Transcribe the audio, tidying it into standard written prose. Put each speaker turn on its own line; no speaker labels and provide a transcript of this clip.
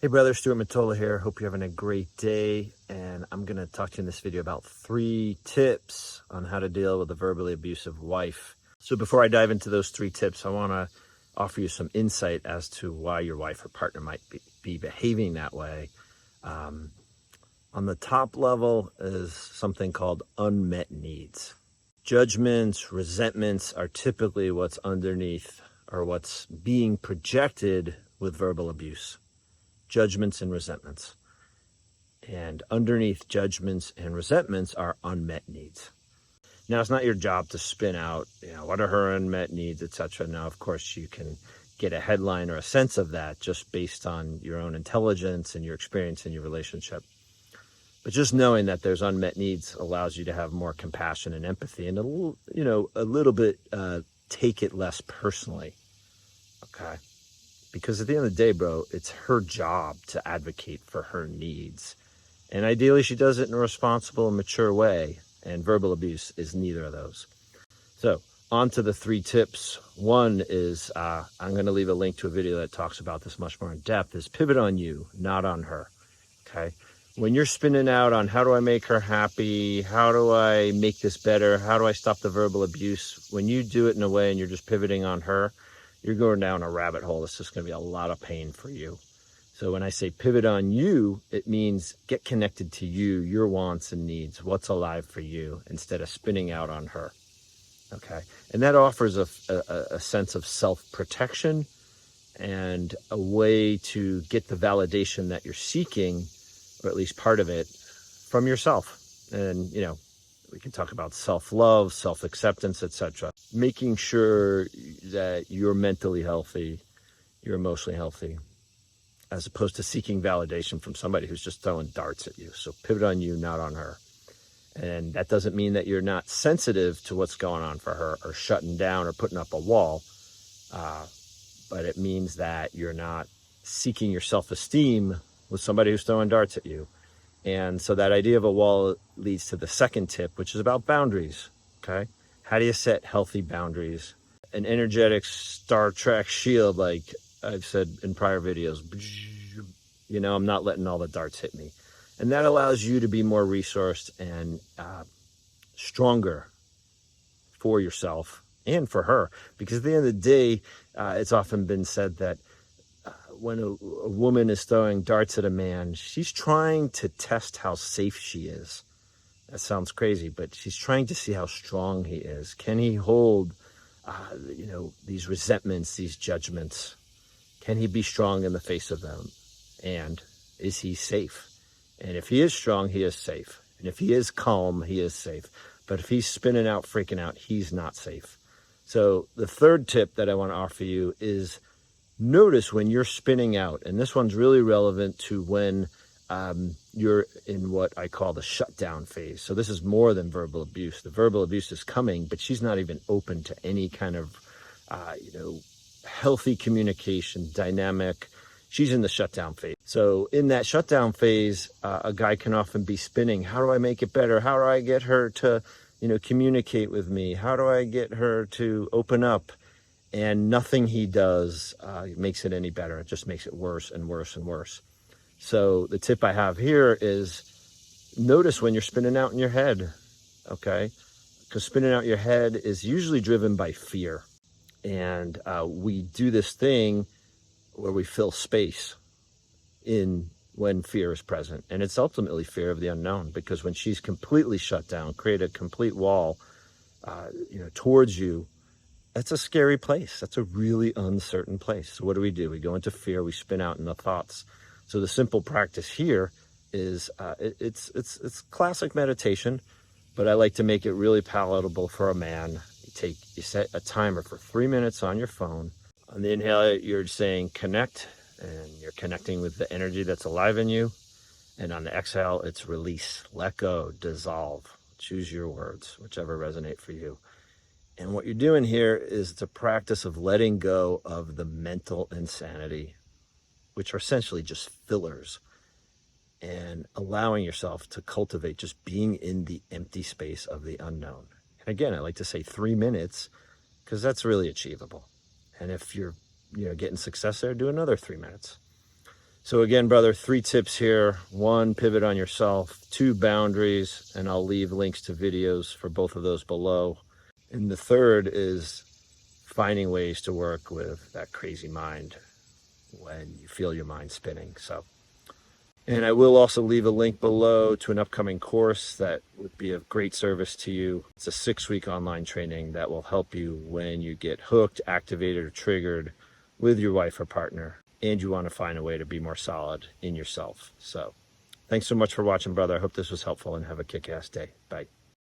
Hey brother, Stuart Matola here. Hope you're having a great day. And I'm going to talk to you in this video about 3 tips on how to deal with a verbally abusive wife. So before I dive into those 3 tips, I want to offer you some insight as to why your wife or partner might be behaving that way. On the top level is something called unmet needs. Judgments, resentments are typically what's underneath or what's being projected with verbal abuse. Judgments and resentments. And underneath judgments and resentments are unmet needs. Now, it's not your job to spin out, what are her unmet needs, etc. Now, of course, you can get a headline or a sense of that just based on your own intelligence and your experience in your relationship. But just knowing that there's unmet needs allows you to have more compassion and empathy and a little bit take it less personally. Okay. Because at the end of the day, bro, it's her job to advocate for her needs. And ideally, she does it in a responsible and mature way. And verbal abuse is neither of those. So on to the 3 tips. One is, I'm going to leave a link to a video that talks about this much more in depth, is pivot on you, not on her. Okay. When you're spinning out on how do I make her happy? How do I make this better? How do I stop the verbal abuse? When you do it in a way and you're just pivoting on her, you're going down a rabbit hole. It's just going to be a lot of pain for you. So when I say pivot on you, it means get connected to you, your wants and needs, what's alive for you, instead of spinning out on her. Okay. And that offers a sense of self-protection and a way to get the validation that you're seeking, or at least part of it, from yourself. And, we can talk about self-love, self-acceptance, etc. Making sure that you're mentally healthy, you're emotionally healthy, as opposed to seeking validation from somebody who's just throwing darts at you. So pivot on you, not on her. And that doesn't mean that you're not sensitive to what's going on for her or shutting down or putting up a wall. But it means that you're not seeking your self-esteem with somebody who's throwing darts at you. And so that idea of a wall leads to the second tip, which is about boundaries. Okay. How do you set healthy boundaries? An energetic Star Trek shield, like I've said in prior videos, I'm not letting all the darts hit me. And that allows you to be more resourced and stronger for yourself and for her. Because at the end of the day, it's often been said that when a woman is throwing darts at a man, she's trying to test how safe she is. That sounds crazy, but she's trying to see how strong he is. Can he hold, these resentments, these judgments? Can he be strong in the face of them? And is he safe? And if he is strong, he is safe. And if he is calm, he is safe. But if he's spinning out, freaking out, he's not safe. So the third tip that I want to offer you is notice when you're spinning out. And this one's really relevant to when you're in what I call the shutdown phase. So this is more than verbal abuse. The verbal abuse is coming, but she's not even open to any kind of, healthy communication, dynamic. She's in the shutdown phase. So in that shutdown phase, a guy can often be spinning. How do I make it better? How do I get her to, communicate with me? How do I get her to open up? And nothing he does makes it any better. It just makes it worse and worse and worse. So the tip I have here is notice when you're spinning out in your head, okay? Because spinning out your head is usually driven by fear. And we do this thing where we fill space in when fear is present. And it's ultimately fear of the unknown, because when she's completely shut down, create a complete wall, towards you, that's a scary place. That's a really uncertain place. So what do? We go into fear, we spin out in the thoughts. So the simple practice here is it's classic meditation, but I like to make it really palatable for a man. You set a timer for 3 minutes on your phone. On the inhale, you're saying connect, and you're connecting with the energy that's alive in you. And on the exhale, it's release, let go, dissolve. Choose your words, whichever resonate for you. And what you're doing here is the practice of letting go of the mental insanity, which are essentially just fillers, and allowing yourself to cultivate just being in the empty space of the unknown. And again, I like to say 3 minutes, because that's really achievable. And if you're getting success there, do another 3 minutes. So again, brother, 3 tips here. 1, pivot on yourself. 2, boundaries, and I'll leave links to videos for both of those below. And the 3rd is finding ways to work with that crazy mind when you feel your mind spinning. So, and I will also leave a link below to an upcoming course that would be of great service to you. It's a 6-week online training that will help you when you get hooked, activated, or triggered with your wife or partner, and you want to find a way to be more solid in yourself. So thanks so much for watching, brother. I hope this was helpful, and have a kick-ass day. Bye.